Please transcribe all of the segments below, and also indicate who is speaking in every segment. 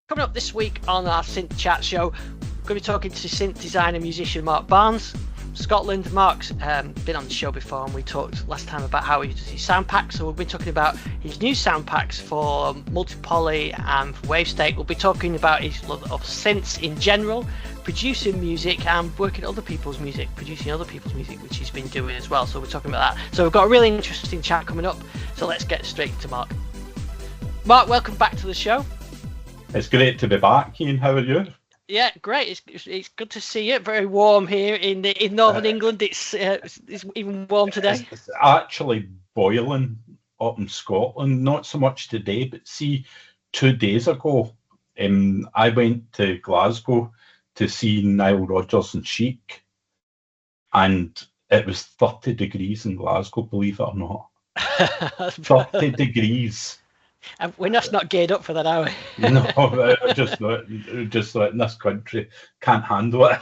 Speaker 1: Coming up this week on our Synth Chat Show, we're going to be talking to synth designer musician Marc Barnes from Scotland. Marc's been on the show before, and we talked last time about how he does his sound packs. So we'll be talking about his new sound packs for Multi and for Wavestate. We'll be talking about his love of synths in general, producing music and working other people's music, producing other people's music, which he's been doing as well. So we're talking about that. So we've got a really interesting chat coming up. So let's get straight to Marc. Marc, welcome back to the show.
Speaker 2: It's great to be back, Ian. How are you?
Speaker 1: Yeah, great. It's good to see you. Very warm here in northern England. It's even warm today.
Speaker 2: It's actually boiling up in Scotland. Not so much today, but see, 2 days ago, I went to Glasgow to see Nile Rodgers and Chic, and it was 30 degrees in Glasgow. Believe it or not, 30 degrees.
Speaker 1: And we're not geared up for that, are we?
Speaker 2: No, just like in this country can't handle it.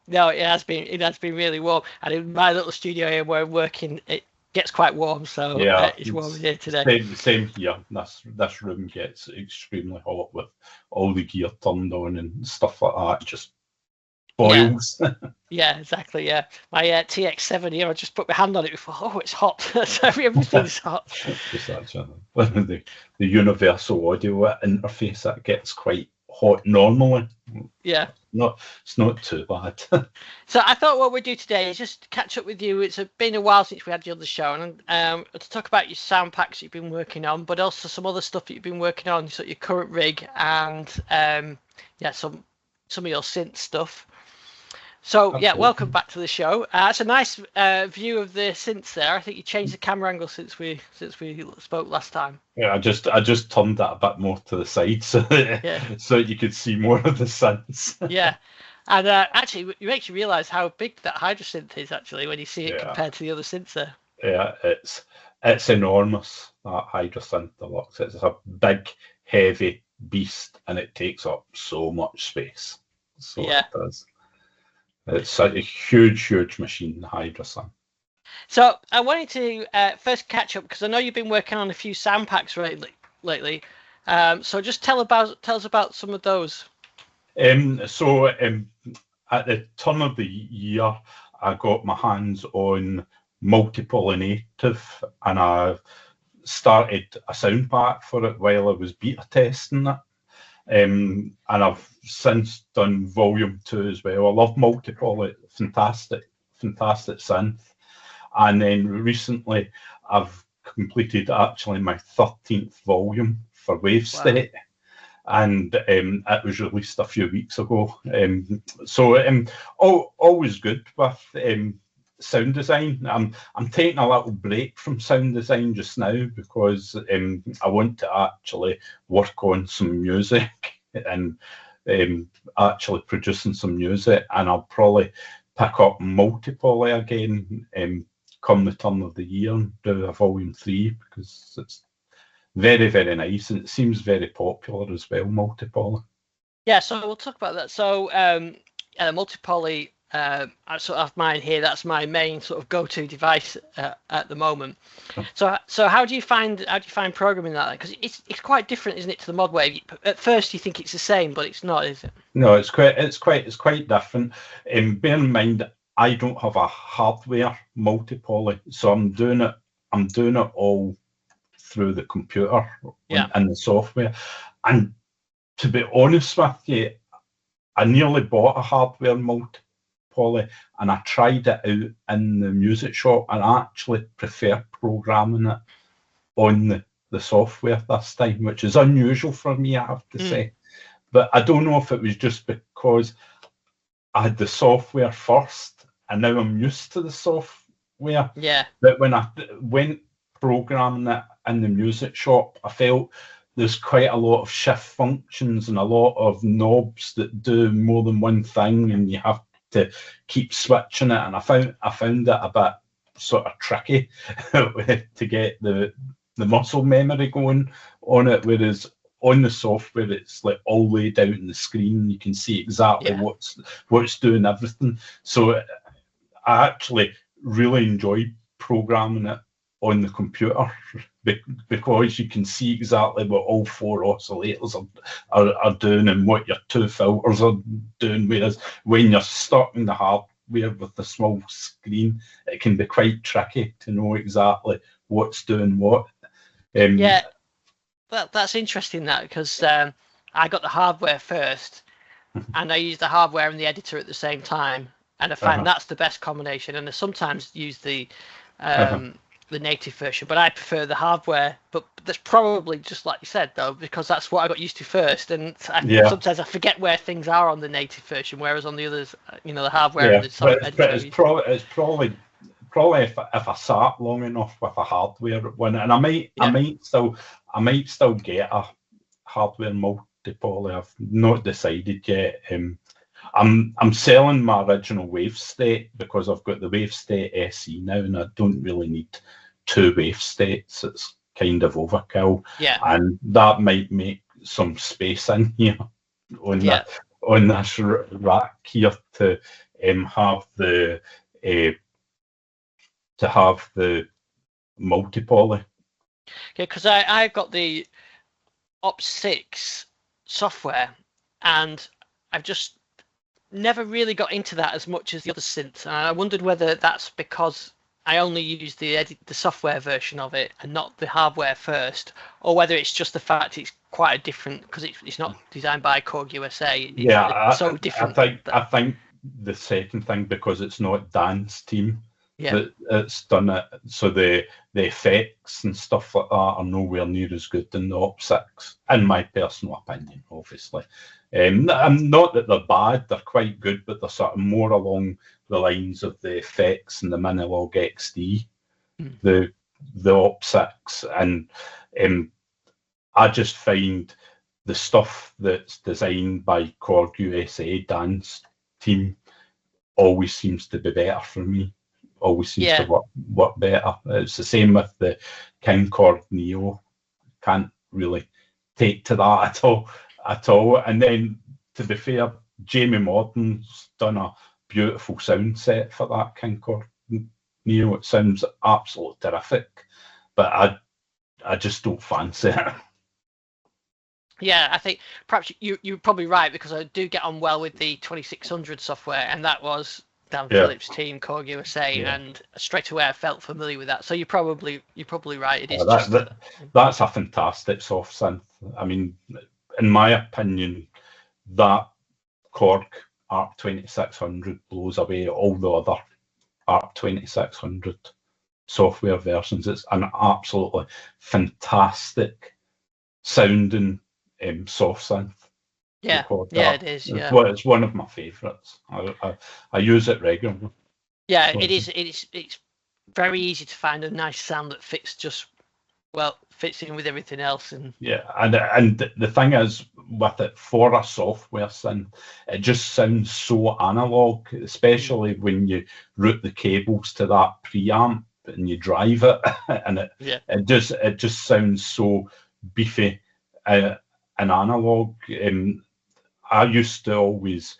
Speaker 1: No, it has been really warm. And in my little studio here where I'm working, it gets quite warm, so yeah, it's warm here today.
Speaker 2: Same here. This room gets extremely hot with all the gear turned on and stuff like that. Just boils.
Speaker 1: Yeah, exactly. Yeah, my TX7 here. I just put my hand on it before. Oh, it's hot. So everything's hot.
Speaker 2: The universal audio interface, that gets quite hot normally.
Speaker 1: Yeah.
Speaker 2: It's not too bad.
Speaker 1: So I thought what we'd do today is just catch up with you. It's been a while since we had you on the show, and to talk about your sound packs you've been working on, but also some other stuff that you've been working on, so your current rig and some of your synth stuff. So absolutely. Yeah, welcome back to the show. It's a nice view of the synths there. I think you changed the camera angle since we spoke last time. Yeah,
Speaker 2: I just turned that a bit more to the side so you could see more of the synths.
Speaker 1: Yeah, and actually, it makes you realise how big that Hydrosynth is actually when you see it compared to the other synths there.
Speaker 2: Yeah, it's enormous, that Hydrosynth Deluxe. It's a big, heavy beast, and it takes up so much space. So yeah. It does. It's a huge machine, the Hydrosynth.
Speaker 1: So I wanted to first catch up because I know you've been working on a few sound packs lately. So just tell us about some of those.
Speaker 2: So at the turn of the year, I got my hands on Multi-Native, and I started a sound pack for it while I was beta testing it. And I've since done volume 2 as well. I love Multi-Poly, fantastic synth. And then recently I've completed actually my 13th volume for Wavestate. Wow. And it was released a few weeks ago. Always good with sound design. I'm taking a little break from sound design just now because I want to actually work on some music and actually producing some music, and I'll probably pick up Multi-Poly again come the turn of the year and do a volume 3 because it's very, very nice and it seems very popular as well, Multi-Poly.
Speaker 1: Yeah, so we'll talk about that. So Multi-Poly, I sort of have mine here. That's my main sort of go-to device at the moment. So how do you find programming that? Because it's quite different, isn't it, to the mod wave? At first you think it's the same, but it's not, is it?
Speaker 2: No, it's quite different. Bear in mind, I don't have a hardware Multi-Poly, so I'm doing it all through the computer and the software. And to be honest with you, I nearly bought a hardware Multi-Poly, and I tried it out in the music shop, and I actually prefer programming it on the software this time, which is unusual for me, I have to say. But I don't know if it was just because I had the software first, and now I'm used to the software.
Speaker 1: Yeah.
Speaker 2: But when I went programming it in the music shop, I felt there's quite a lot of shift functions and a lot of knobs that do more than one thing, and you have to keep switching it, and I found it a bit sort of tricky to get the muscle memory going on it, whereas on the software it's like all laid out in the screen. You can see exactly what's doing everything. So I actually really enjoyed programming it on the computer because you can see exactly what all 4 oscillators are doing and what your 2 filters are doing. Whereas when you're stuck in the hardware with the small screen, it can be quite tricky to know exactly what's doing what.
Speaker 1: Yeah, that's interesting, that, because I got the hardware first, and I used the hardware and the editor at the same time, and I find that's the best combination. And I sometimes use the native version, but I prefer the hardware. But that's probably just like you said, though, because that's what I got used to first, and sometimes I forget where things are on the native version, whereas on the others, the hardware and the editor.
Speaker 2: It's probably if I sat long enough with a hardware one, and I might still get a hardware multi-poly. I've not decided yet. I'm selling my original Wavestate because I've got the Wavestate SE now, and I don't really need 2 Wavestates. It's kind of overkill.
Speaker 1: Yeah.
Speaker 2: And that might make some space in here on this rack here to have the multi-poly.
Speaker 1: Okay, because I've got the Op 6 software, and I've just never really got into that as much as the other synths, and I wondered whether that's because I only use the software version of it and not the hardware first, or whether it's just the fact it's quite a different, because it's not designed by Korg USA. It's so different.
Speaker 2: I think the second thing, because it's not Dan's team that it's done it, so the effects and stuff like that are nowhere near as good in the Op 6, in my personal opinion, obviously. Not that they're bad, they're quite good, but they're sort of more along the lines of the effects and the Minilog XD, the Op 6. And I just find the stuff that's designed by Korg USA, Dan's team, always seems to be better for me. Always seems to work better. It's the same with the King Korg Neo. Can't really take to that at all. And then, to be fair, Jamie Morden's done a beautiful sound set for that King Korg Neo. It sounds absolutely terrific, but I just don't fancy it.
Speaker 1: Yeah, I think perhaps you're probably right, because I do get on well with the 2600 software, and that was Dan Phillips' team, Korg USA, and straight away I felt familiar with that. So you're probably right. It is
Speaker 2: that's a fantastic soft synth. I mean, in my opinion, that Korg ARP 2600 blows away all the other ARP 2600 software versions. It's an absolutely fantastic sounding soft synth.
Speaker 1: It is.
Speaker 2: It's one of my favourites. I use it regularly.
Speaker 1: Yeah, it is. It's very easy to find a nice sound that fits in with everything else. And the thing is, with it, for a software synth, it just sounds so analog, especially when you route the cables to that preamp and you drive it, and it just sounds so beefy and analog. I used to always,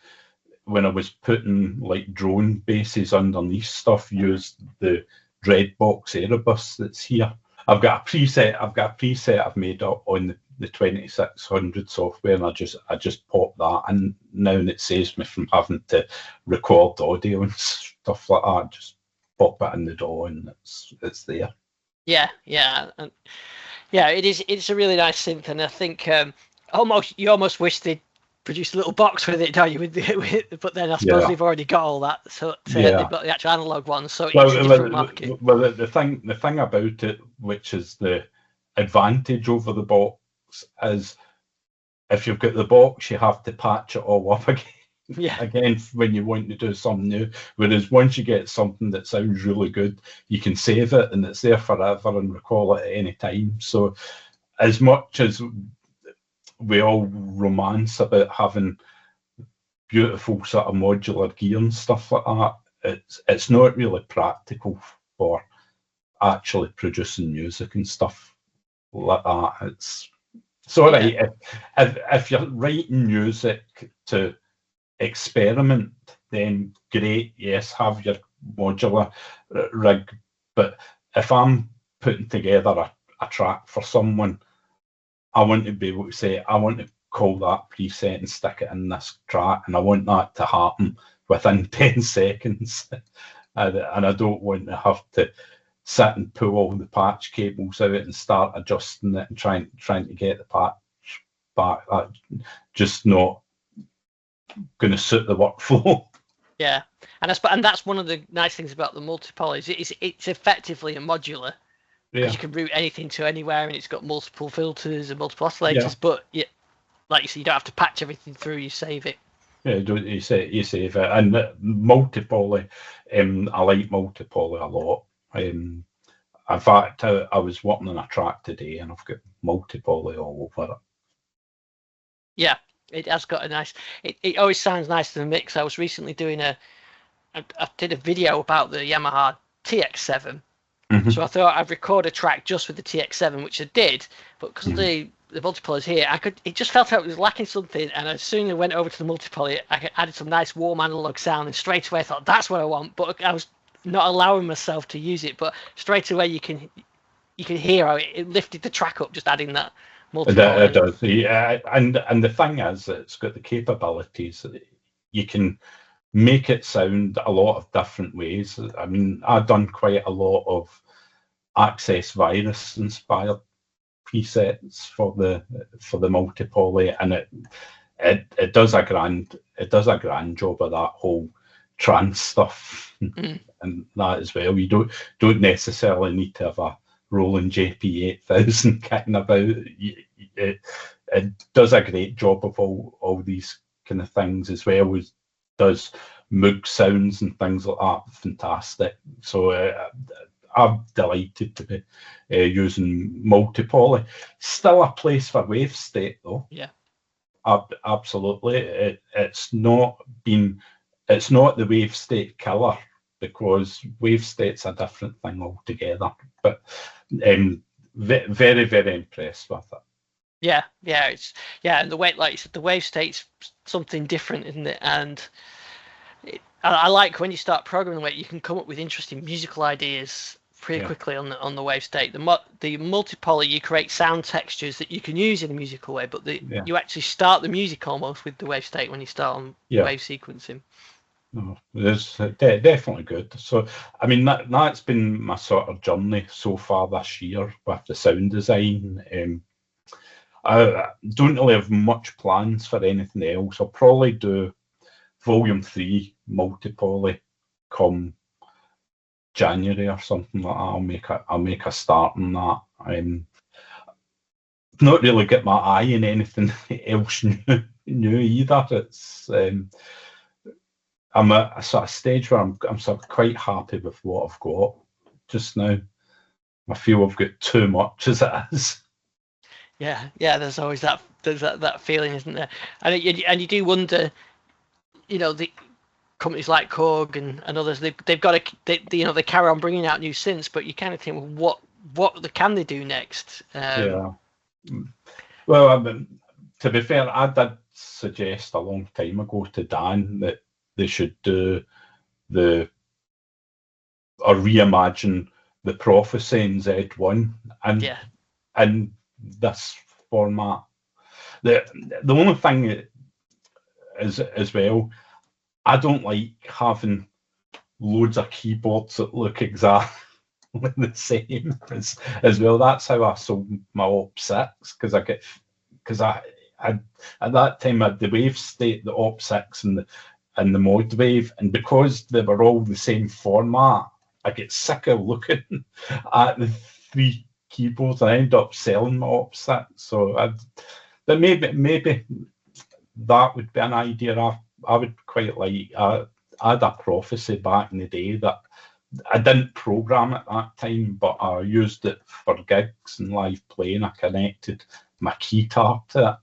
Speaker 1: when I was putting like drone bases underneath stuff, use the Dreadbox Erebus that's here. I've got a preset I've made up on the 2600 software, and I just pop that in now, and it saves me from having to record audio and stuff like that. Just pop it in the DAW and it's there. It's a really nice synth, and I think you almost wish they'd produce a little box with it, don't you? But then I suppose they've already got all that, so they've got the actual analog one, so it's a different market.
Speaker 2: Well, the thing about it, which is the advantage over the box, is if you've got the box, you have to patch it all up again when you want to do something new. Whereas once you get something that sounds really good, you can save it and it's there forever and recall it at any time. So as much as we all romance about having beautiful sort of modular gear and stuff like that, it's not really practical for actually producing music and stuff like that. It's alright if you're writing music to experiment, then great, yes, have your modular rig. But if I'm putting together a track for someone, I want to be able to say, I want to call that preset and stick it in this track, and I want that to happen within 10 seconds. And I don't want to have to sit and pull all the patch cables out and start adjusting it and trying to get the patch back. That's just not going to suit the workflow.
Speaker 1: Yeah, and that's one of the nice things about the multi-poly is it's effectively a modular, because you can route anything to anywhere, and it's got multiple filters and multiple oscillators. But like you say, you don't have to patch everything through. You save it.
Speaker 2: Yeah, you save it. And multi-poly, I like multi-poly a lot. In fact, I was working on a track today, and I've got multi-poly all over it.
Speaker 1: Yeah, it has got a nice. It always sounds nice to the mix. I was recently doing I did a video about the Yamaha TX7.
Speaker 2: Mm-hmm.
Speaker 1: So I thought I'd record a track just with the TX7, which I did, but because of the multi-polys here, it just felt like it was lacking something. And as soon as I went over to the multi-poly, I added some nice warm analog sound, and straight away I thought that's what I want. But I was not allowing myself to use it. But straight away you can hear how it lifted the track up just adding that multi-poly.
Speaker 2: It does, yeah. And the thing is, it's got the capabilities. You can make it sound a lot of different ways. I mean, I've done quite a lot of Access Virus inspired presets for the multi-poly, and it does a grand job of that whole trance stuff and that as well. You don't necessarily need to have a rolling JP-8000 kicking about. It does a great job of all these kind of things, as well as does Moog sounds and things like that. Fantastic. So I'm delighted to be using multi-poly. Still a place for Wavestate though.
Speaker 1: Yeah.
Speaker 2: Absolutely. It's not the Wavestate killer, because Wavestate's a different thing altogether. But very, very impressed with it.
Speaker 1: Yeah, and the way, like you said, the Wavestate's something different, isn't it? And I like when you start programming it, you can come up with interesting musical ideas pretty quickly on the Wavestate. The multi-poly, you create sound textures that you can use in a musical way, but you actually start the music almost with the Wavestate when you start on wave sequencing.
Speaker 2: No, it's definitely good. So, I mean, that's been my sort of journey so far this year with the sound design. I don't really have much plans for anything else. I'll probably do Volume 3 multi-poly come January or something like that. I'll make a start on that. Not really get my eye in anything else new either. It's I'm at a sort of stage where I'm sort of quite happy with what I've got just now. I feel I've got too much as it is.
Speaker 1: Yeah. There's always that feeling, isn't there? And you do wonder, the companies like Korg and others, they've got to, they carry on bringing out new synths, but you kind of think, well, what can they do next?
Speaker 2: Yeah. Well, to be fair, I did suggest a long time ago to Dan that they should do reimagine the Prophecy in Z1 and this format. The only thing is, as well, I don't like having loads of keyboards that look exactly the same as well. That's how I sold my Op6, because I at that time I had the Wavestate, the Op6 and the Mod Wave, and because they were all the same format, I get sick of looking at the three keyboards. I end up selling my Op6. So but maybe that would be an idea. I would quite like. I had a Prophecy back in the day that I didn't program at that time, but I used it for gigs and live playing. I connected my keytar to it.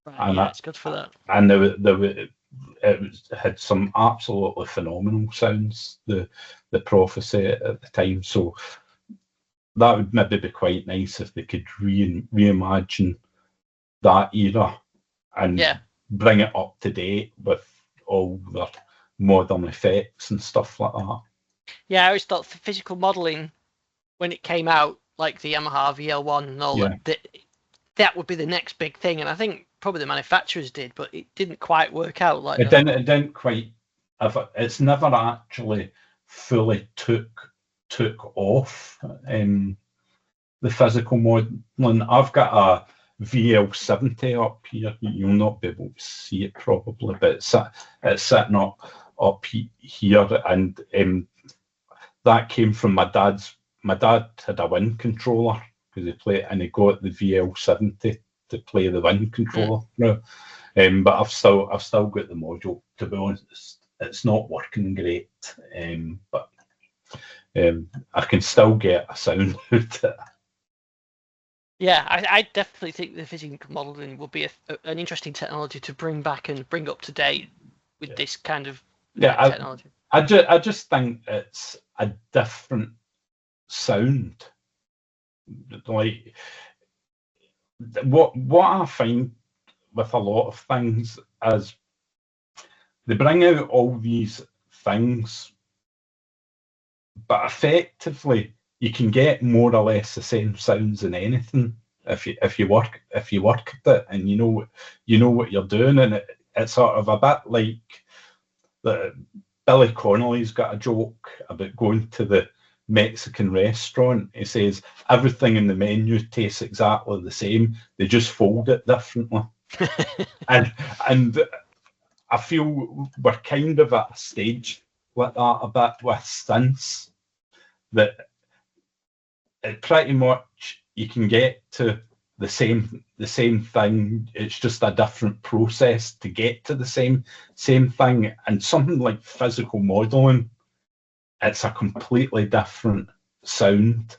Speaker 1: Right,
Speaker 2: and
Speaker 1: it's good for that.
Speaker 2: And it had some absolutely phenomenal sounds, the Prophecy at the time. So that would maybe be quite nice if they could reimagine that era and bring it up to date with all the modern effects and stuff like that.
Speaker 1: Yeah, I always thought physical modelling, when it came out, like the Yamaha VL1 and all
Speaker 2: Yeah.
Speaker 1: that would be the next big thing. And I think probably the manufacturers did, but it didn't quite work out like
Speaker 2: It
Speaker 1: that.
Speaker 2: didn't quite. It's never actually fully took off. The physical modelling. I've got a VL-70 up here. You'll not be able to see it probably, but it's sitting up here, and that came from my dad's. My dad had a wind controller because he got the VL-70 to play the wind controller through. But I've still got the module. To be honest, it's not working great, but I can still get a sound out of it.
Speaker 1: Yeah, I definitely think the physical modeling will be an interesting technology to bring back and bring up to date with this kind of technology.
Speaker 2: I just think it's a different sound. Like what I find with a lot of things is they bring out all these things, but effectively you can get more or less the same sounds in anything if you work at it, and you know what you're doing. And it's sort of a bit like Billy Connolly's got a joke about going to the Mexican restaurant. He says everything in the menu tastes exactly the same, they just fold it differently. and I feel we're kind of at a stage like that a bit with synths, that it pretty much you can get to the same thing. It's just a different process to get to the same thing. And something like physical modeling, it's a completely different sound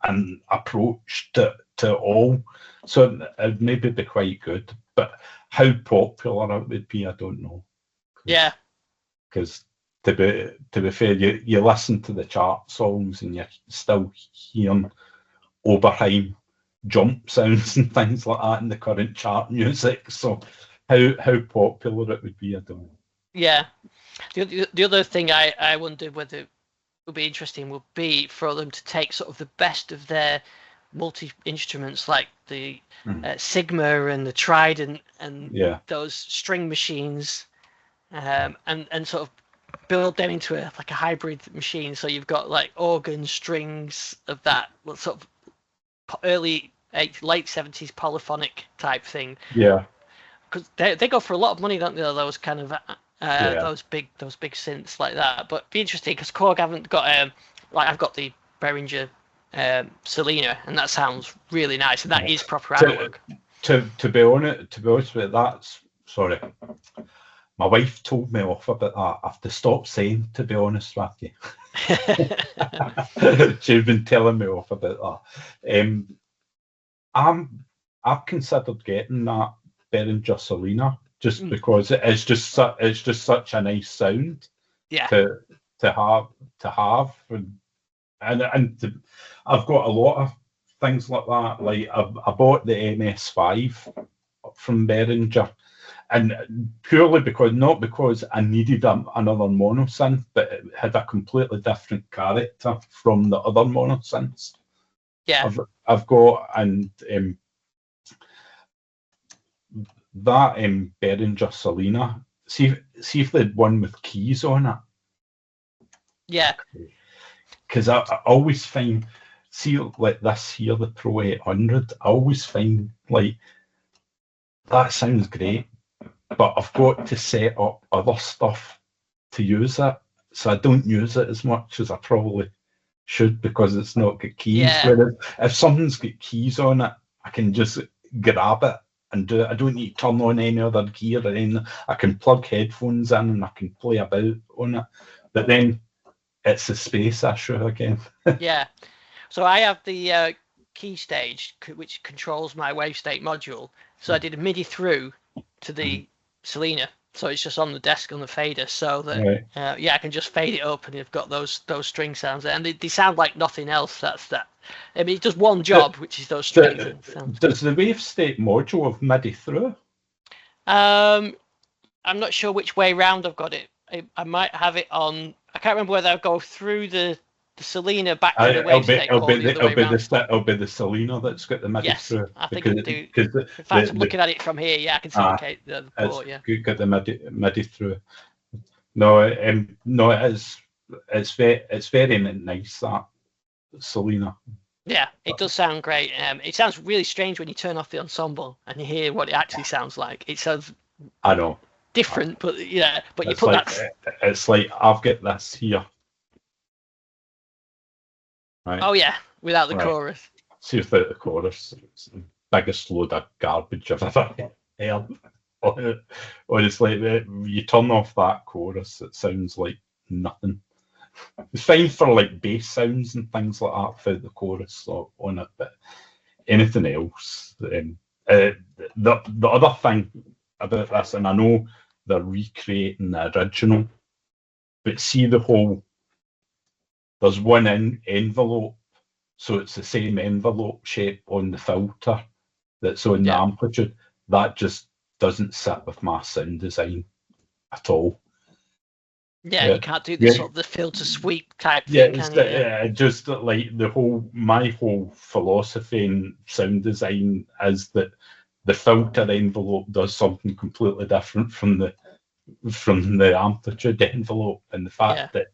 Speaker 2: and approach to all. So it'd maybe be quite good, but how popular it would be, I don't know.
Speaker 1: Yeah.
Speaker 2: Because to be fair, you listen to the chart songs and you're still hearing Oberheim jump sounds and things like that in the current chart music. So how popular it would be, I don't know.
Speaker 1: Yeah. The other thing I wonder whether it would be interesting would be for them to take sort of the best of their multi-instruments, like the Sigma and the Trident and those string machines, and sort of build them into a hybrid machine. So you've got like organ strings of that sort of late 70s polyphonic type thing.
Speaker 2: Yeah.
Speaker 1: Because they go for a lot of money, don't they? Those kind of those big synths like that. But it'd be interesting because Korg haven't got I've got the Behringer Solina, and that sounds really nice, and that is proper analog.
Speaker 2: To be honest with you, that's sorry. My wife told me off about that. I have to stop saying, to be honest with you. She's been telling me off about that. I've considered getting that Behringer Solina just because it's just such a nice sound.
Speaker 1: Yeah.
Speaker 2: To have, and I've got a lot of things like that. Like I bought the MS5 from Behringer. And purely not because I needed another mono synth, but it had a completely different character from the other mono synths.
Speaker 1: Yeah,
Speaker 2: I've got, and that Behringer Solina. See if they'd one with keys on it.
Speaker 1: Yeah.
Speaker 2: Because I always find, see like this here, the Pro 800. I always find like that sounds great, but I've got to set up other stuff to use it, so I don't use it as much as I probably should because it's not got keys.
Speaker 1: Yeah.
Speaker 2: Whereas if something's got keys on it, I can just grab it and do it. I don't need to turn on any other gear or anything. I can plug headphones in and I can play about on it. But then it's the space issue again.
Speaker 1: Yeah. So I have the key stage which controls my Wavestate module. So I did a MIDI through to the Solina, so it's just on the desk on the fader, so that I can just fade it up, and you've got those string sounds there, and they sound like nothing else. That's that. I mean, it does one job, which is those strings.
Speaker 2: Does the Wavestate module have MIDI through?
Speaker 1: I'm not sure which way round I've got it. I might have it on. I can't remember whether I go through the Solina back to the Wavestate, or the other way around?
Speaker 2: It'll be the Solina that's got the MIDI
Speaker 1: Yes,
Speaker 2: through.
Speaker 1: I think it do. In fact, I'm looking at it from here. Yeah, I can see the port. Yeah,
Speaker 2: got the MIDI through. No, no, it's very nice, that Solina.
Speaker 1: Yeah, it does sound great. It sounds really strange when you turn off the ensemble and you hear what it actually sounds like. It sounds,
Speaker 2: I know,
Speaker 1: different, but yeah, but you
Speaker 2: it's
Speaker 1: put
Speaker 2: like,
Speaker 1: that.
Speaker 2: It's like I've got this here. Right.
Speaker 1: Oh yeah, without the chorus.
Speaker 2: See, without the chorus, it's the biggest load of garbage I've ever heard. Honestly, you turn off that chorus, it sounds like nothing. It's fine for like bass sounds and things like that without the chorus on it, but anything else. The other thing about this, and I know they're recreating the original, but see the whole. There's one envelope, so it's the same envelope shape on the filter that's on the amplitude. That just doesn't sit with my sound design at all.
Speaker 1: Yeah, you can't do the sort of the filter sweep type thing, can you?
Speaker 2: Just like my whole philosophy in sound design is that the filter envelope does something completely different from the amplitude envelope, and the fact that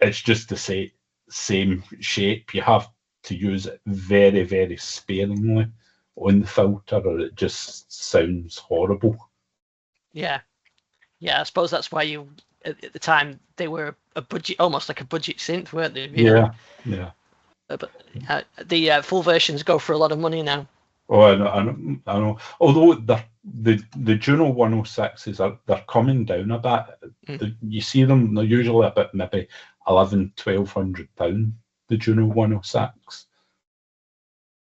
Speaker 2: it's just the same shape. You have to use it very, very sparingly on the filter, or it just sounds horrible. Yeah,
Speaker 1: I suppose that's why you. At the time, they were a budget, almost like a budget synth, weren't they?
Speaker 2: Yeah.
Speaker 1: But the full versions go for a lot of money now.
Speaker 2: Oh, I know. Although the Juno 106s they're coming down a bit. You see them; they're usually about maybe £1,100-1,200. The Juno 106.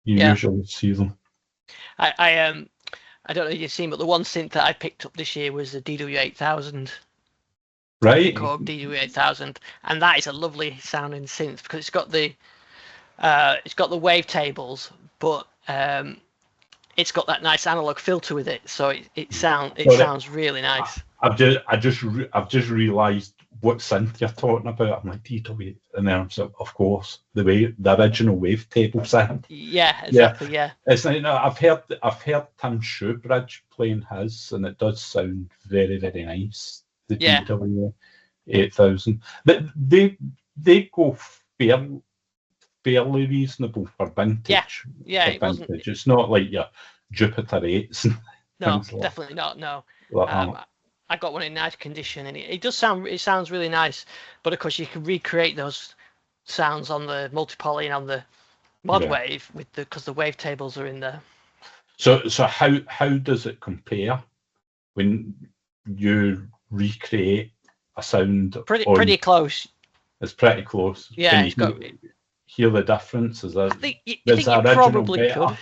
Speaker 2: You usually see them.
Speaker 1: I don't know if you've seen, but the one synth that I picked up this year was the DW-8000.
Speaker 2: Right.
Speaker 1: Korg DW-8000, and that is a lovely sounding synth because it's got the wavetables, but it's got that nice analog filter with it, so it sounds really nice.
Speaker 2: I've just realised what synth you're talking about. I'm like DW, and then I'm so, of course, the original wavetable synth.
Speaker 1: Yeah, exactly. Yeah.
Speaker 2: It's like, I've heard Tim Shoebridge playing his, and it does sound very, very nice. The DW-8000, but they go fairly reasonable for vintage.
Speaker 1: Yeah,
Speaker 2: it wasn't. It's not like your Jupiter 8s.
Speaker 1: No, definitely not. No, I got one in nice condition, and it sounds really nice. But of course, you can recreate those sounds on the multi-poly and on the mod wave because the wavetables are in there.
Speaker 2: So how does it compare when you recreate a sound?
Speaker 1: Pretty close.
Speaker 2: It's pretty close.
Speaker 1: Yeah,
Speaker 2: hear the difference? Is that?
Speaker 1: I think you probably could.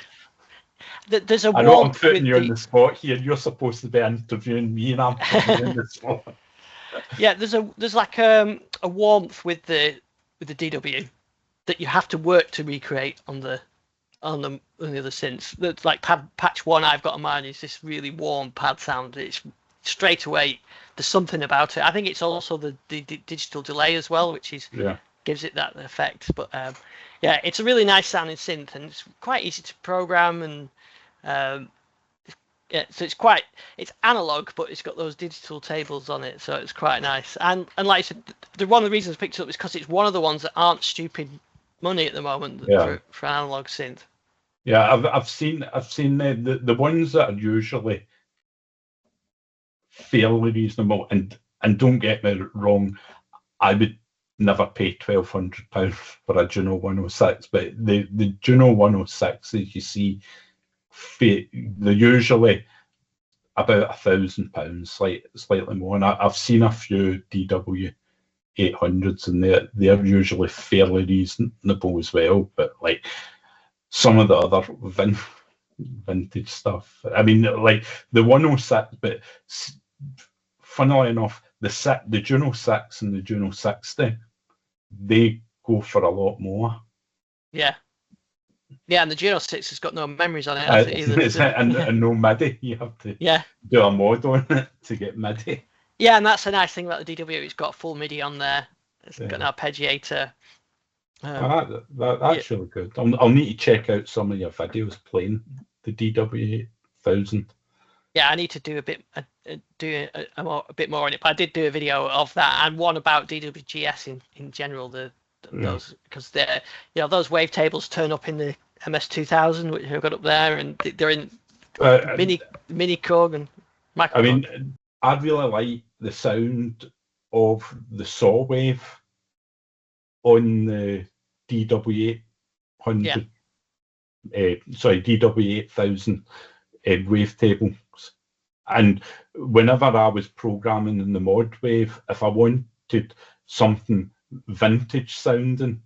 Speaker 1: There's a warmth.
Speaker 2: I know I'm putting you on the spot here. You're supposed to be interviewing me, and I'm putting you on the spot.
Speaker 1: Yeah, there's like a warmth with the DW that you have to work to recreate on the other synths. That's like patch one I've got on mine is this really warm pad sound. It's straight away. There's something about it. I think it's also the digital delay as well, which gives it that effect. But it's a really nice sounding synth, and it's quite easy to program. And so it's analog, but it's got those digital tables on it, so it's quite nice. And like I said, one of the reasons I picked it up is because it's one of the ones that aren't stupid money at the moment for analog synth.
Speaker 2: Yeah, I've seen the ones that are usually fairly reasonable, and don't get me wrong, I would never pay £1,200 for a Juno 106, but the Juno 106s you see, they're usually about £1,000, slightly more. And I've seen a few DW-8000s, and they're usually fairly reasonable as well. But like some of the other vintage stuff, I mean, like the 106, but funnily enough, the Juno 6 and the Juno 60, they go for a lot more.
Speaker 1: Yeah, and the Juno 6 has got no memories on it, has it either?
Speaker 2: And no MIDI. You have to do a mod on it to get MIDI. Yeah,
Speaker 1: and that's a nice thing about the DW. It's got full MIDI on there. It's got an arpeggiator.
Speaker 2: That's really good. I'll need to check out some of your videos playing the DW-8000.
Speaker 1: Yeah, I need to do a bit more on it. But I did do a video of that and one about DWGS in general. Those because they're those wavetables turn up in the MS-2000, which I've got up there, and they're in mini Korg and micro.
Speaker 2: I mean, I really like the sound of the saw wave on the DW-8000 wavetables. And whenever I was programming in the mod wave, if I wanted something vintage sounding,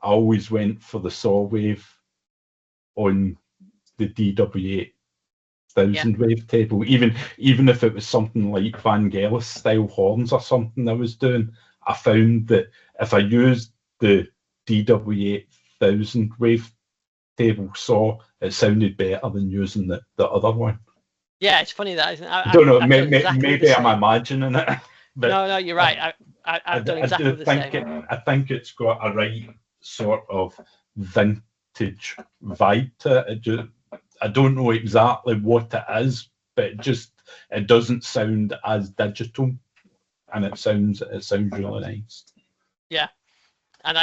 Speaker 2: I always went for the saw wave on the DW-8000 wavetable. Even if it was something like Vangelis style horns or something I was doing, I found that if I used the DW-8000 wavetable saw, it sounded better than using the other one.
Speaker 1: Yeah, it's funny that, isn't it?
Speaker 2: I don't know. Maybe I'm imagining it. But
Speaker 1: no, you're right. I've done exactly the same.
Speaker 2: I think it's got a right sort of vintage vibe to it. I don't know exactly what it is, but it doesn't sound as digital, and it sounds really nice.
Speaker 1: Yeah, and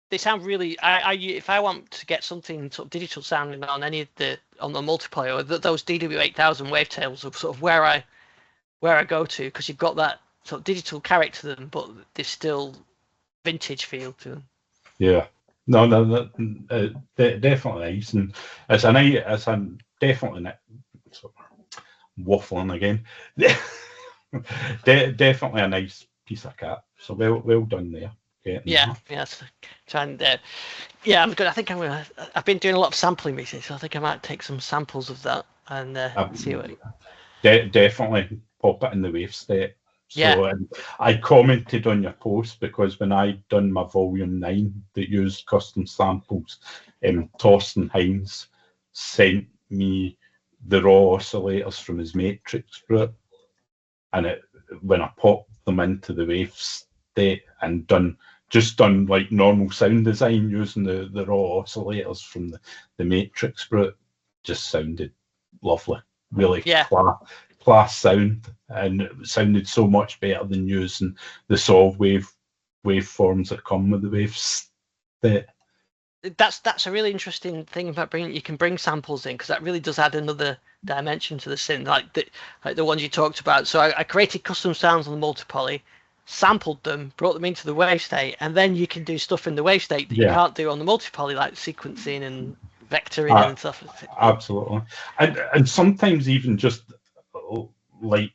Speaker 1: they sound really. If I want to get something sort of digital sounding on any of the multiplayer, those DW-8000 wavetables are sort of where I go to, because you've got that sort of digital character to them, but there's still vintage feel to them.
Speaker 2: Yeah, no, definitely nice, and it's a definitely waffling again. Definitely a nice piece of kit. So well done there.
Speaker 1: Yes. Trying yeah, I'm good. I've been doing a lot of sampling recently, so I think I might take some samples of that and see what.
Speaker 2: Definitely pop it in the Wavestate. So I commented on your post because when I done my volume 9 that used custom samples, Torsten Heinz sent me the raw oscillators from his matrix group, and when I popped them into the Wavestate and done like normal sound design using the raw oscillators from the matrix group, just sounded lovely. Really class sound, and it sounded so much better than using the solve waveforms that come with the Wavestate.
Speaker 1: That's a really interesting thing about you can bring samples in, because that really does add another dimension to the synth, like the ones you talked about. So I created custom sounds on the multipoly, sampled them, brought them into the Wavestate, and then you can do stuff in the Wavestate that you can't do on the multipoly, like sequencing and vectoring and stuff.
Speaker 2: Absolutely, and sometimes even just like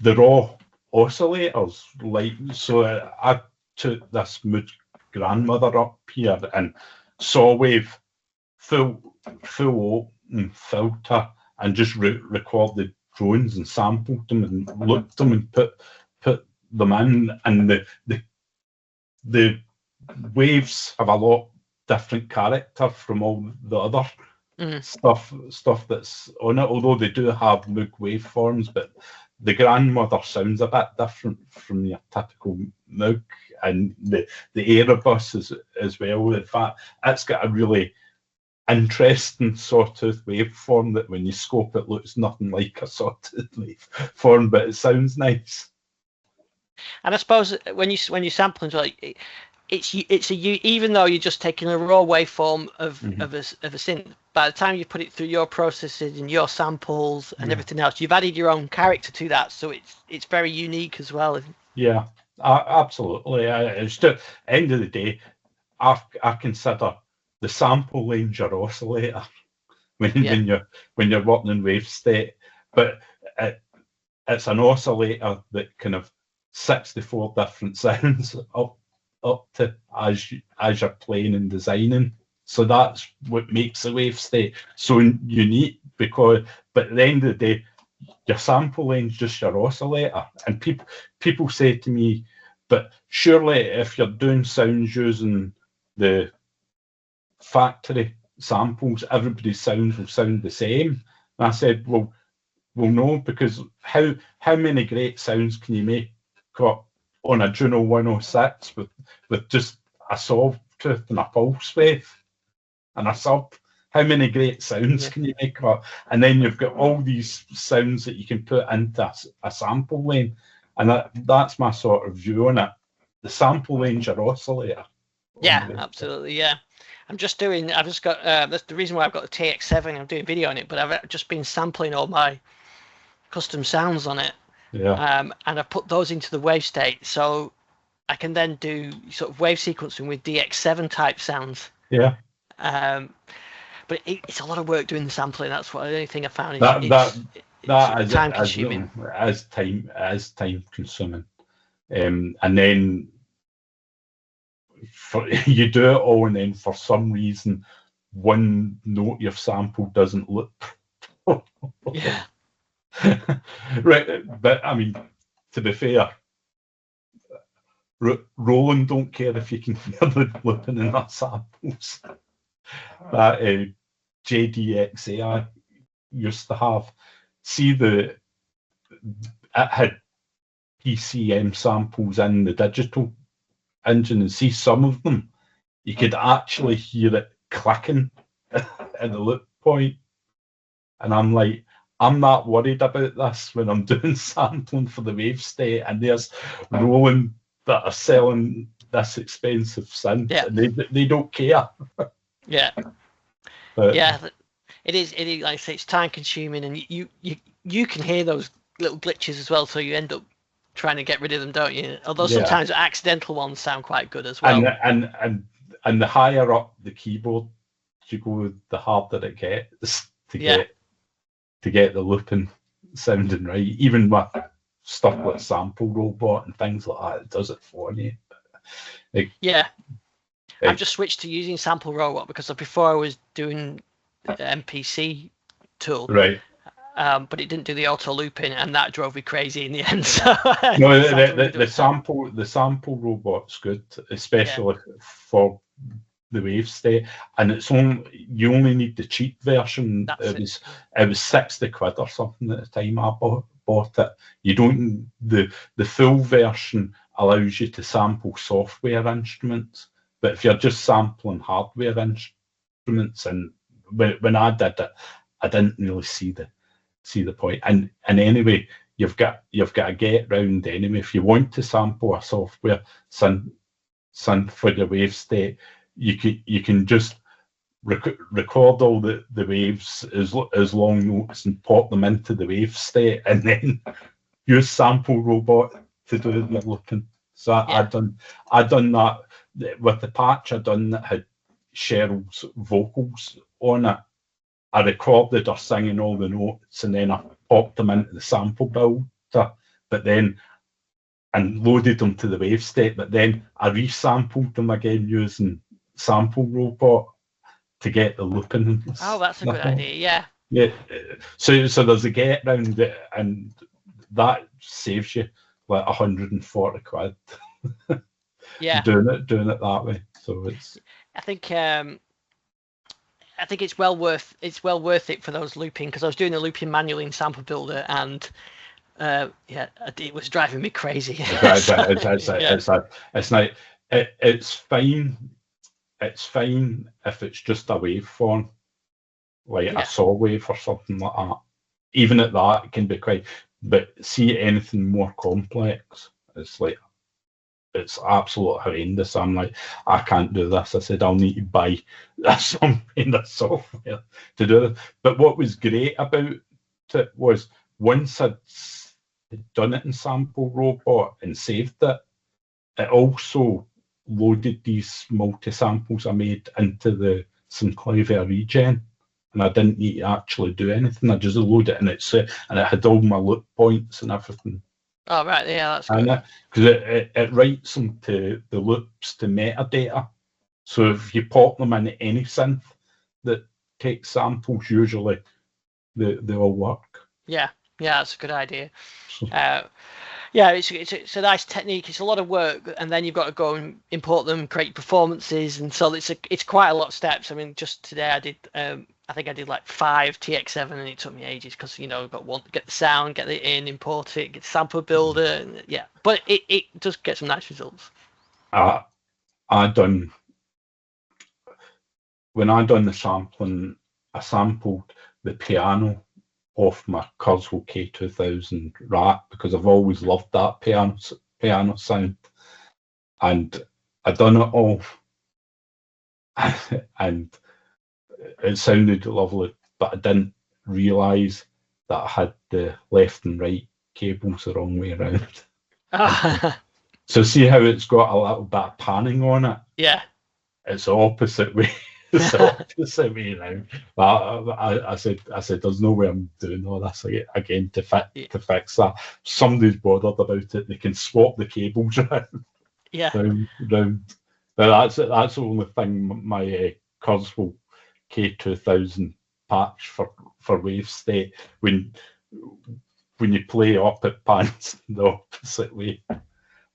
Speaker 2: the raw oscillators. Like, so I took this Moog grandmother up here and saw wave full open filter and just recorded drones and sampled them and looped them and put them in, and the waves have a lot different character from all the other stuff that's on it, although they do have Moog waveforms, but the grandmother sounds a bit different from your typical Moog, and the Erebus as well. In fact, it's got a really interesting sawtooth waveform that when you scope it looks nothing like a sawtooth waveform, but it sounds nice.
Speaker 1: And I suppose when you sample into like even though you're just taking a raw waveform of a synth, by the time you put it through your processes and your samples and everything else, you've added your own character to that, so it's very unique as well.
Speaker 2: Yeah, absolutely. It's just, end of the day, I consider the sample range your oscillator when you're working in Wavestate, but it's an oscillator that kind of 64 different sounds up to as you're playing and designing. So that's what makes the Wavestate so unique, but at the end of the day, your sample range is just your oscillator. And people say to me, but surely if you're doing sounds using the factory samples, everybody's sounds will sound the same. And I said, well no, because how many great sounds can you make up on a Juno 106 with just a sawtooth and a pulse wave and a sub. How many great sounds can you make up? And then you've got all these sounds that you can put into a sample lane. And that's my sort of view on it. The sample lane's your oscillator.
Speaker 1: Yeah, absolutely, yeah. I've just got, that's the reason why I've got the TX7, I'm doing video on it, but I've just been sampling all my custom sounds on it.
Speaker 2: Yeah.
Speaker 1: And I've put those into the Wavestate, so I can then do sort of wave sequencing with DX7 type sounds.
Speaker 2: Yeah.
Speaker 1: But it's a lot of work doing the sampling. That's the only thing I found.
Speaker 2: That is
Speaker 1: time consuming.
Speaker 2: As time consuming, and then you do it all, and then for some reason, one note you've sampled doesn't loop.
Speaker 1: Yeah.
Speaker 2: Right, but I mean, to be fair, Roland don't care if you can hear the looping in that samples. That JDXA I used to have. See it had PCM samples in the digital engine, and see some of them, you could actually hear it clicking at the loop point. And I'm like, I'm not worried about this when I'm doing sampling for the Wavestate, and there's Roland that are selling this expensive synth, and they don't care.
Speaker 1: Yeah. But, yeah, it is like I say, it's time consuming, and you can hear those little glitches as well, so you end up trying to get rid of them, don't you? Although sometimes the accidental ones sound quite good as well.
Speaker 2: And the higher up the keyboard you go, the harder it gets to get the looping sounding right. Even with stuff like SampleRobot and things like that, it does it for you.
Speaker 1: I've just switched to using SampleRobot because before I was doing the MPC tool,
Speaker 2: right?
Speaker 1: But it didn't do the auto looping, and that drove me crazy in the end. So
Speaker 2: no, the SampleRobot's good, especially for the Wavestate, and you only need the cheap version. It was 60 quid or something at the time I bought it. You don't the full version allows you to sample software instruments, but if you're just sampling hardware instruments, and when I did it, I didn't really see the point. And anyway, you've got to get round anyway. If you want to sample a software synth for your Wavestate, you can just record all the waves as long notes and pop them into the Wavestate, and then use SampleRobot to do the looping. So I done that with the patch I done that had Cheryl's vocals on it. I recorded her singing all the notes, and then I popped them into the sample builder, and loaded them to the Wavestate. But then I resampled them again using SampleRobot to get the looping.
Speaker 1: Oh, that's a good idea. Yeah.
Speaker 2: Yeah. So there's a get round it, and that saves you like 140 quid.
Speaker 1: Yeah.
Speaker 2: Doing it that way. So it's.
Speaker 1: I think it's well worth it for those looping, because I was doing the looping manually in Sample Builder, and it was driving me crazy.
Speaker 2: It's fine. It's fine if it's just a waveform, like a saw wave or something like that. Even at that, it can be quite. But see anything more complex, it's absolute horrendous. I'm like, I can't do this. I said, I'll need to buy some kind of software to do it. But what was great about it was once I'd done it in SampleRobot and saved it, it also loaded these multi-samples I made into the Synclavier regen. And I didn't need to actually do anything. I just load it, and it had all my loop points and everything.
Speaker 1: Oh, right, yeah, that's good.
Speaker 2: Because it writes them to the loops to metadata. So if you pop them into any synth that takes samples, usually they all work.
Speaker 1: Yeah, that's a good idea. It's a nice technique. It's a lot of work, and then you've got to go and import them, create performances, and so it's quite a lot of steps. I mean, just today I did I think I did like 5 TX7, and it took me ages because got one get the sound, get it in, import it, get the sample builder, and yeah. But it does get some nice results.
Speaker 2: When I done the sampling, I sampled the piano off my Korg JP-8000 rack because I've always loved that piano sound, and I done it all, and it sounded lovely, but I didn't realise that I had the left and right cables the wrong way around. So see how it's got a little bit of panning on it?
Speaker 1: Yeah.
Speaker 2: It's the opposite way. It's the opposite way around. But I said, there's no way I'm doing all this again to fix that. Somebody's bothered about it. They can swap the cables around.
Speaker 1: Yeah.
Speaker 2: Round. But that's the only thing my Korg JP-8000 patch for Wavestate, when you play up, it pans the opposite way.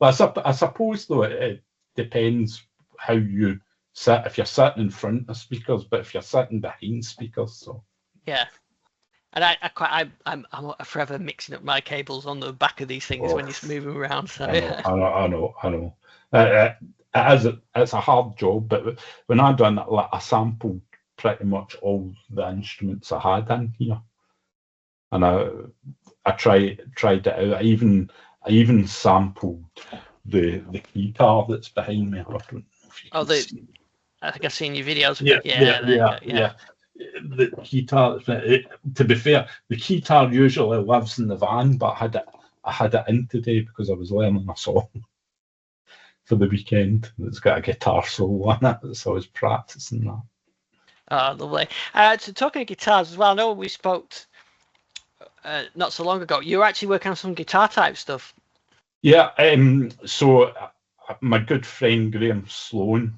Speaker 2: But I suppose though it depends how you sit. If you're sitting in front of speakers, but if you're sitting behind speakers, so
Speaker 1: yeah. And I'm forever mixing up my cables on the back of these things when you're moving around. So
Speaker 2: I know. It's a hard job, but when I done it, I sampled pretty much all the instruments I had in here, and I tried it out. I even sampled the guitar that's behind me. I don't know if you can see.
Speaker 1: I think I've seen your videos.
Speaker 2: Yeah. The guitar. To be fair, the guitar usually lives in the van, but I had it in today because I was learning a song for the weekend. It's got a guitar solo on it, so I was practicing that.
Speaker 1: Oh, lovely. So talking of guitars as well, I know we spoke not so long ago. You were actually working on some guitar type stuff.
Speaker 2: Yeah. So my good friend Graeme Sloan,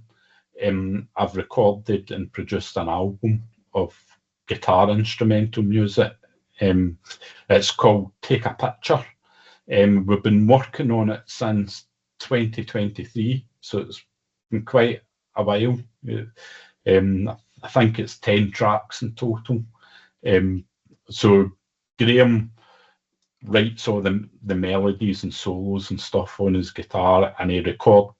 Speaker 2: I've recorded and produced an album of guitar instrumental music. It's called Take a Picture. We've been working on it since 2023, so it's been quite a while. I think it's 10 tracks in total. So Graeme writes all the melodies and solos and stuff on his guitar, and he records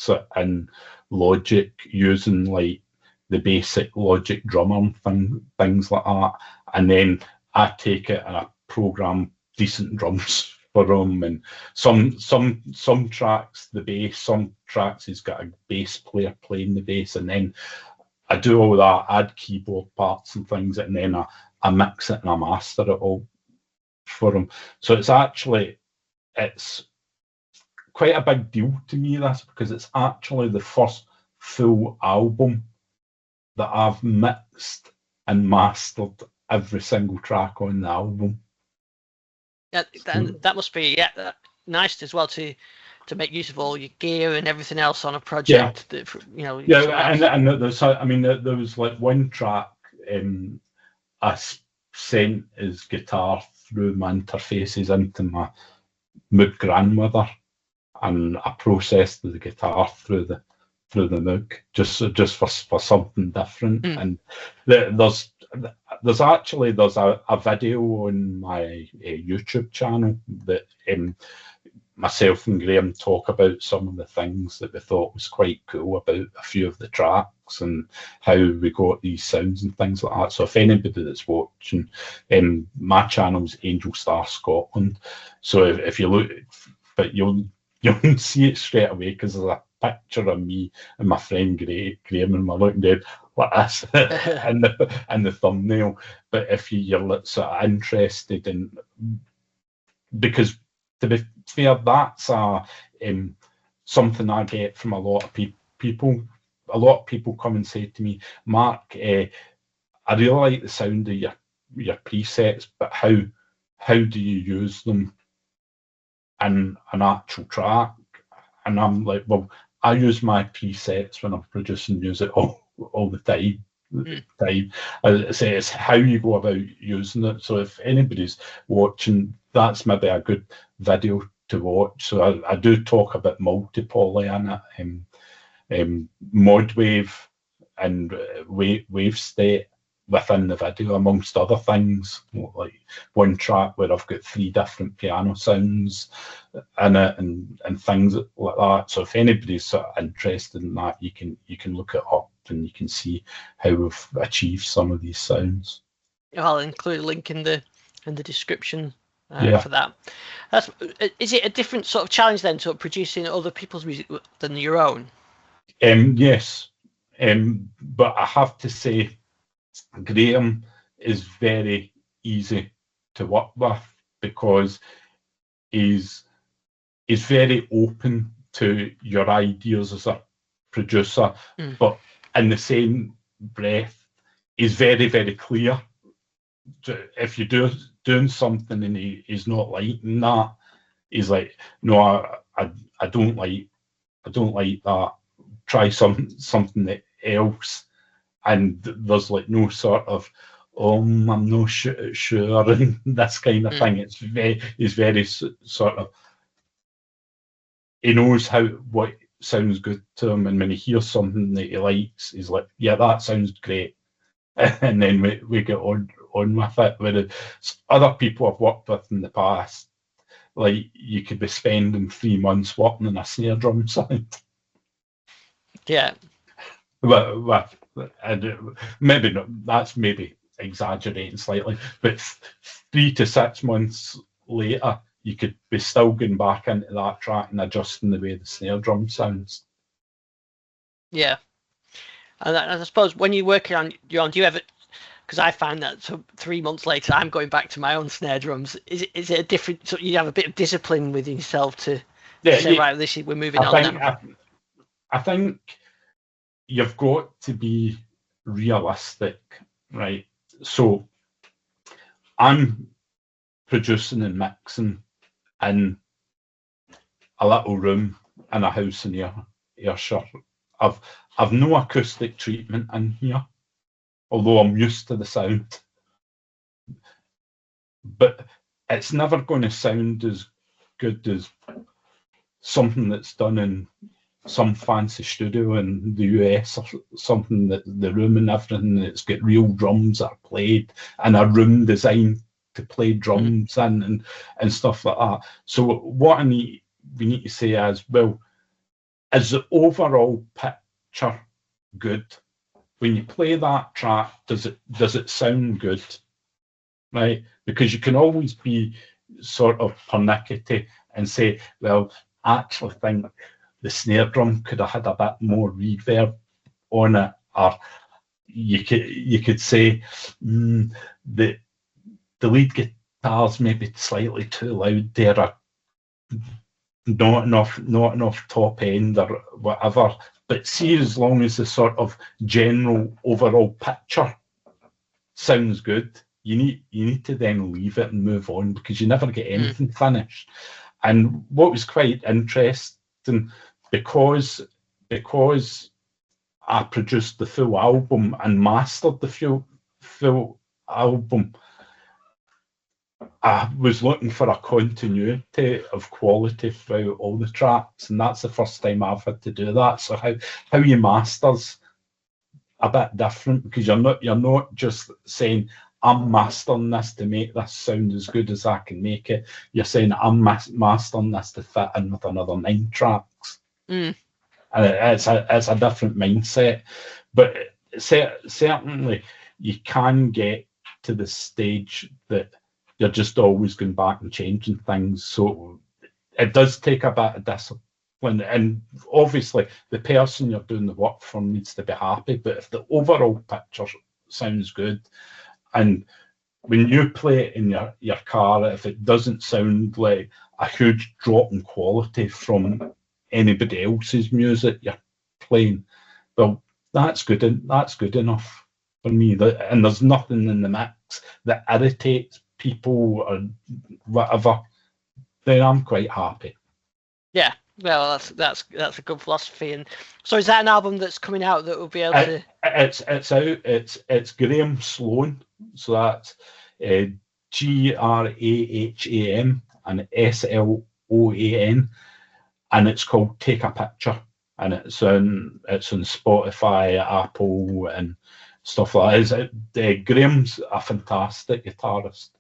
Speaker 2: it in Logic using like the basic Logic drummer and things like that. And then I take it and I program decent drums for him, and some tracks the bass, some tracks he's got a bass player playing the bass, and then I do all that, add keyboard parts and things, and then I mix it and I master it all for him. So it's quite a big deal to me, this, because it's actually the first full album that I've mixed and mastered every single track on the album.
Speaker 1: Yeah, that must be nice as well to make use of all your gear and everything else on a project.
Speaker 2: Yeah. And there was like one track I sent his guitar through my interfaces into my Moog grandmother, and I processed the guitar through the Moog just for something different. And there's a video on my YouTube channel that myself and Graeme talk about some of the things that we thought was quite cool about a few of the tracks and how we got these sounds and things like that. So if anybody that's watching, my channel's Angel Star Scotland. So if you look, but you'll see it straight away because there's a picture of me and my friend Graeme, and we're looking dead like this in the thumbnail. But if you're sort of interested in, because to be fair, that's something I get from a lot of people. A lot of people come and say to me, Mark, I really like the sound of your presets, but how do you use them in an actual track? And I'm like, well, I use my presets when I'm producing music all the time. I say it's how you go about using it. So if anybody's watching, that's maybe a good video to watch. So I do talk about multi-poly in it, mod wave and wave state, within the video, amongst other things, like one track where I've got 3 different piano sounds in it and things like that. So if anybody's sort of interested in that, you can look it up and you can see how we've achieved some of these sounds.
Speaker 1: I'll include a link in the description
Speaker 2: Yeah.
Speaker 1: for that. Is it a different sort of challenge then to producing other people's music than your own?
Speaker 2: Yes, but I have to say, Graeme is very easy to work with because he's very open to your ideas as a producer, but in the same breath, he's very, very clear. If you're doing something and he's not liking that, he's like, no, I don't like that. Try something else. And there's like no sort of, I'm not sure, and this kind of thing. It's very sort of, he knows what sounds good to him, and when he hears something that he likes, he's like, yeah, that sounds great. And then we get on with it. Whereas other people I've worked with in the past, like you could be spending 3 months working on a snare drum sound.
Speaker 1: Yeah.
Speaker 2: Maybe not. That's maybe exaggerating slightly, but 3 to 6 months later, you could be still going back into that track and adjusting the way the snare drum sounds.
Speaker 1: Yeah, and I suppose when you're working on your own, do you ever? Because I find that 3 months later, I'm going back to my own snare drums. Is it a different? So you have a bit of discipline with yourself to say, right, we're moving on now.
Speaker 2: I think you've got to be realistic, right? So I'm producing and mixing in a little room in a house in Ayrshire. I've no acoustic treatment in here, although I'm used to the sound. But it's never going to sound as good as something that's done in some fancy studio in the US, or something that the room and everything, that's got real drums that are played and a room designed to play drums in and stuff like that. So what we need to say is, well, is the overall picture good? When you play that track, does it sound good? Right? Because you can always be sort of pernickety and say, well, I actually think the snare drum could have had a bit more reverb on it, or you could say the lead guitar's maybe slightly too loud there, or not enough top end or whatever. But see, as long as the sort of general overall picture sounds good, you need to then leave it and move on, because you never get anything finished. And what was quite interesting, because I produced the full album and mastered the full album, I was looking for a continuity of quality throughout all the tracks, and that's the first time I've had to do that. So how you master's a bit different, because you're not just saying, I'm mastering this to make this sound as good as I can make it. You're saying, I'm mastering this to fit in with another 9 tracks. And it's a different mindset. But certainly you can get to the stage that you're just always going back and changing things. So it does take a bit of discipline. And obviously the person you're doing the work for needs to be happy. But if the overall picture sounds good, and when you play it in your car, if it doesn't sound like a huge drop in quality from anybody else's music you're playing, well, that's good enough for me. And there's nothing in the mix that irritates people or whatever, then I'm quite happy.
Speaker 1: Yeah, well, that's a good philosophy. And so, is that an album that's coming out that will be able to?
Speaker 2: It's out. It's Graeme Sloan. So that's GRAHAM and SLOAN, and it's called Take a Picture, and it's on Spotify, Apple, and stuff like that. Graeme's a fantastic guitarist,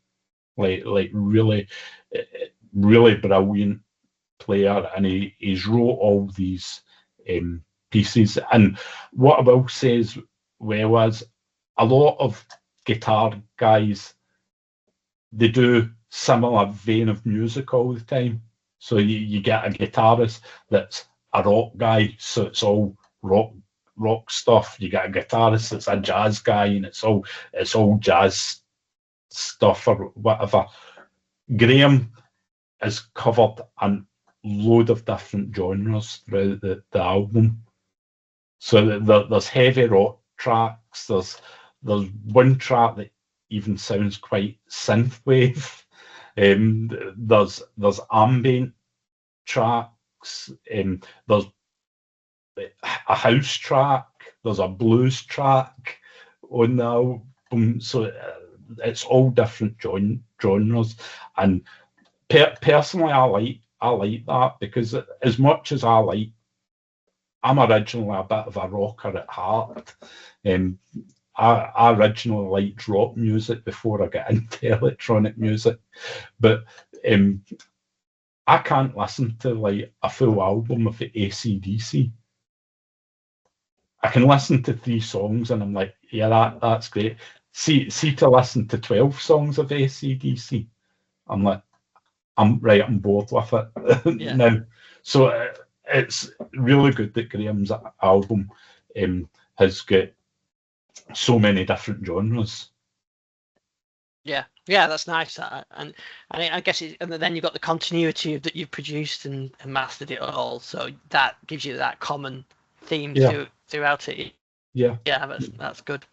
Speaker 2: like really, really brilliant player, and he's wrote all these pieces. And what I will say is, well, as a lot of guitar guys, they do similar vein of music all the time. So you get a guitarist that's a rock guy, so it's all rock stuff. You get a guitarist that's a jazz guy, and it's all jazz stuff or whatever. Graeme has covered a load of different genres throughout the album. So there's heavy rock tracks. There's one track that even sounds quite synthwave. There's ambient tracks. There's a house track. There's a blues track on the album. So it's all different genres. And personally, I like that, because as much as I'm originally a bit of a rocker at heart. I originally liked rock music before I got into electronic music, but I can't listen to like a full album of AC/DC. I can listen to 3 songs and I'm like, yeah, that's great. See to listen to 12 songs of AC/DC, I'm like, I'm bored with it now. So it's really good that Graeme's album has got so many different genres.
Speaker 1: Yeah, that's nice. And I guess and then you've got the continuity that you've produced and mastered it all, so that gives you that common theme throughout it. Yeah, that's good.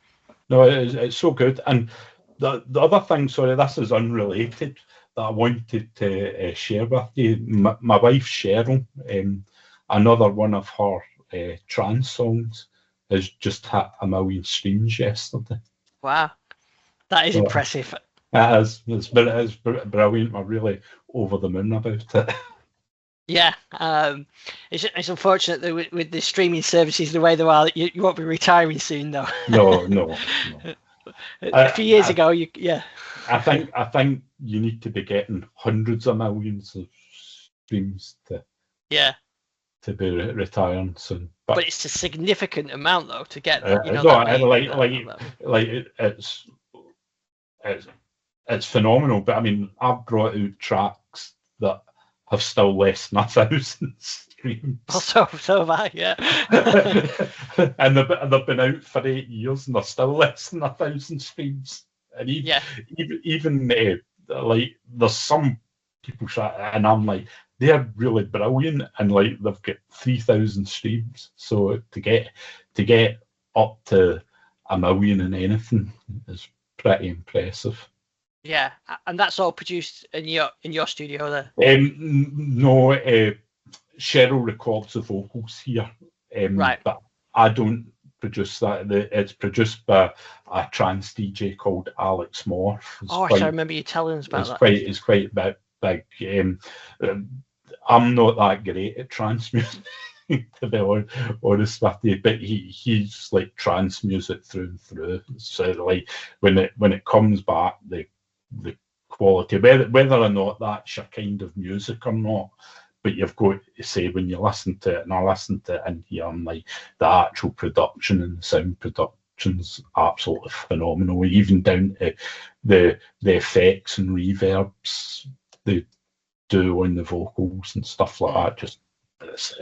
Speaker 2: No, it's so good. And the other thing, sorry, this is unrelated, that I wanted to share with you. My wife Sharon, another one of her trance songs, has just hit 1 million streams yesterday.
Speaker 1: Wow, that is impressive.
Speaker 2: It is. It's brilliant. I'm really over the moon about it.
Speaker 1: Yeah, it's unfortunate that with the streaming services the way they are, that you won't be retiring soon, though.
Speaker 2: No.
Speaker 1: A few years ago,
Speaker 2: I think you need to be getting hundreds of millions of streams to be retiring soon.
Speaker 1: But it's a significant amount, though, to get.
Speaker 2: It's phenomenal. But I mean, I've brought out tracks that have still less than 1,000 streams.
Speaker 1: So have I, yeah.
Speaker 2: and they've been out for 8 years and they're still less than 1,000 streams. And even like there's some people and I'm like, they're really brilliant, and like they've got 3,000 streams. So to get up to 1 million and anything is pretty impressive.
Speaker 1: Yeah, and that's all produced in your studio there.
Speaker 2: No, Cheryl records the vocals here.
Speaker 1: Right.
Speaker 2: But I don't produce that. It's produced by a trance DJ called Alex Morph.
Speaker 1: I remember you telling us about that.
Speaker 2: It's quite big. I'm not that great at trance music, to be honest with you, but he's like trance music through and through. So like when it comes back, the quality, whether or not that's your kind of music or not, but you've got to say, when you listen to it, and I listen to it in here, I'm like, the actual production and the sound production's absolutely phenomenal, even down to the effects and reverbs they do on the vocals and stuff like that. Just it's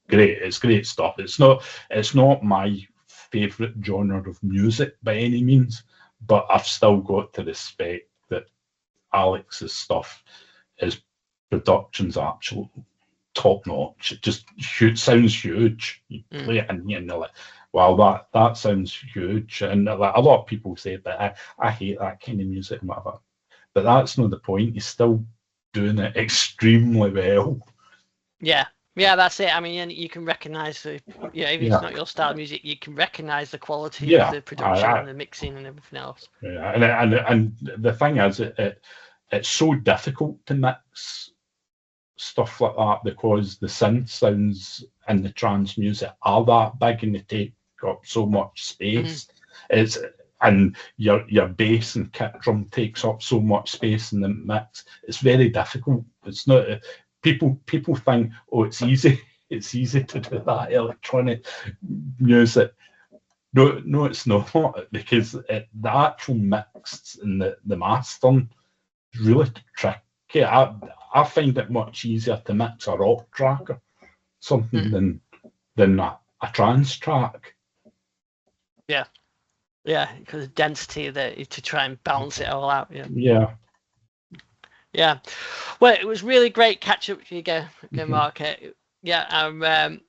Speaker 2: great. It's great stuff. It's not my favourite genre of music by any means, but I've still got to respect that Alex's stuff, his production's absolutely top notch. It just sounds huge. You play it and you're like, wow, that sounds huge. And like, a lot of people say that I hate that kind of music and whatever, but that's not the point. He's still doing it extremely well.
Speaker 1: Yeah, that's it. I mean, you can recognise even if it's not your style of music, you can recognise the quality of the production and the mixing and everything else.
Speaker 2: Yeah, and the thing is, it's so difficult to mix stuff like that because the synth sounds and the trance music are that big and they take up so much space. and your bass and kick drum takes up so much space in the mix. It's very difficult. It's not. People think, oh, it's easy. It's easy to do that electronic music. No, it's not, because the actual mix and the mastering is really tricky. I find it much easier to mix a rock track or something than a trance track.
Speaker 1: Yeah, because of density to try and balance it all out. Yeah. Well, it was really great catch up with you again, Mark. I'm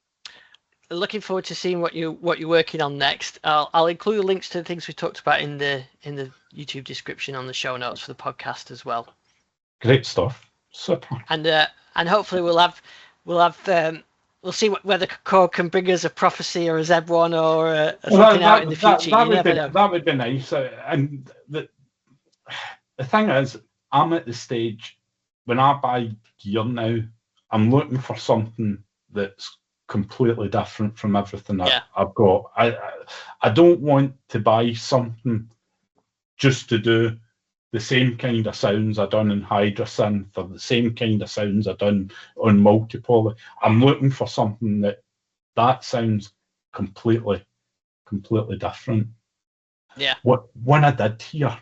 Speaker 1: looking forward to seeing what you're working on next. I'll include links to the things we talked about in the YouTube description on the show notes for the podcast as well.
Speaker 2: Great stuff. Super.
Speaker 1: And hopefully we'll see whether Korg can bring us a Prophecy or a Z1 or something out in the future.
Speaker 2: That would be nice. And the thing is, I'm at the stage when I buy gear now, I'm looking for something that's completely different from everything I've got. I don't want to buy something just to do the same kind of sounds I've done in Hydrosynth or the same kind of sounds I've done on Multipoly. I'm looking for something that sounds completely different.
Speaker 1: Yeah.
Speaker 2: When I did hear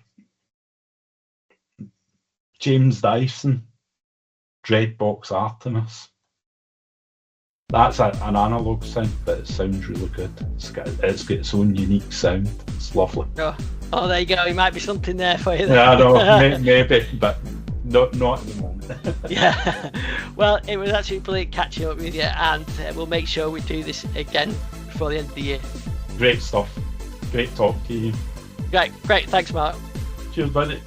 Speaker 2: James Dyson, Dreadbox Artemis, that's an analog synth, but it sounds really good. It's got its own unique sound. It's lovely.
Speaker 1: Oh, there you go. It might be something there for you.
Speaker 2: Yeah, I know, maybe, but not at the moment.
Speaker 1: Yeah. Well, it was actually brilliant catching up with you, and we'll make sure we do this again before the end of the year.
Speaker 2: Great stuff. Great talk to you.
Speaker 1: Great. Thanks, Mark.
Speaker 2: Cheers, buddy.